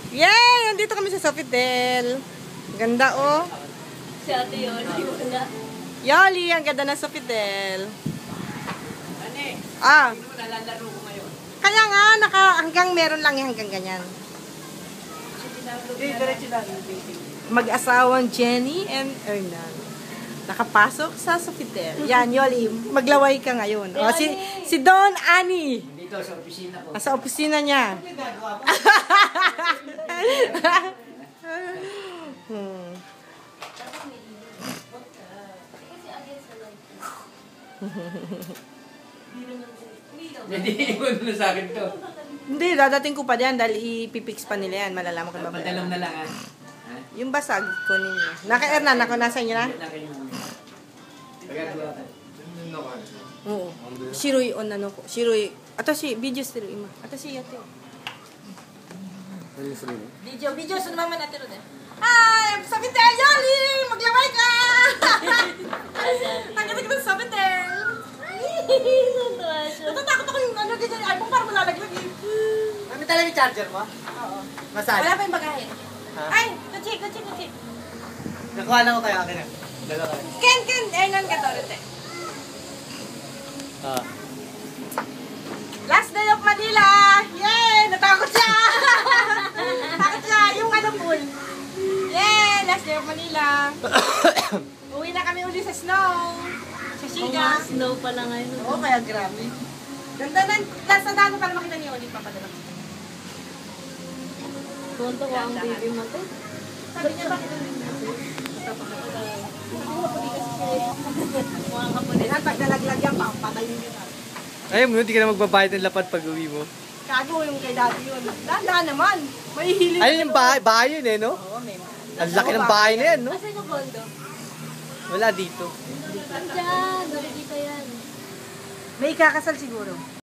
Yay! Nandito kami sa Sofitel. Ganda oh. Si ate yun. Yoli, ang ganda ng Sofitel. Nalalaro ko ngayon. Kaya nga, hanggang meron lang yung hanggang ganyan. Mag-asawang Jenny and Hernan. Nakapasok sa Sofitel. Yan, Yoli, maglaway ka ngayon. O, si Don Ani. Dito sa opisina ko. Sa opisina niya. Hindi, iwan mo na sa akin to. Hindi, dadating ko pa diyan dahil ipipix pa nila yan. Malalaman ko ba? Padalam na lang Yung basag ko ninyo. Naka-Hernan ako, nasa inyo na? Pagagawa ka. Oo. Shiroi on ano ko. Shiroi. Ato si video stero ima. Ato si yate. Video so naman natin ron. Hi, Sofitel Yoli, maglaway ka. Tagad ka sa Sofitel. Natatakot ako yung ano ganyan iPhone para malalaglag eh. Ano talaga yung charger mo? Oo. Masali. Wala pa yung bagahe. Ay, kutsi. Nakuha lang ko kayo akin. Dalawa. Ken, Hernan ka to rete. Last day of Manila! Yay! Natakot siya! Natakot siya! Yung ano pool. Yay! Last day of Manila. Uwi na kami uli sa snow. Sa Siga. Snow pala ngayon. Oo, kaya grabe. Ganda na. Last na dano para makita niyo ulit papadala. Tuwan-tuwa ang baby mo to. Sabi niya bakit Mga kapulis. pag nalaglag yan, papatayin niyo na. Ayaw mo, hindi ka na magbabayad ng lapad pag uwi mo. Kago yung kay dati yun. Daan naman. May hiling. Ayun yung bahay yun eh, no? Oo, may Ang laki ng bahay na yan, no? Asan yung condo? Wala dito. Andiyan. Dito yan. May kakasal siguro.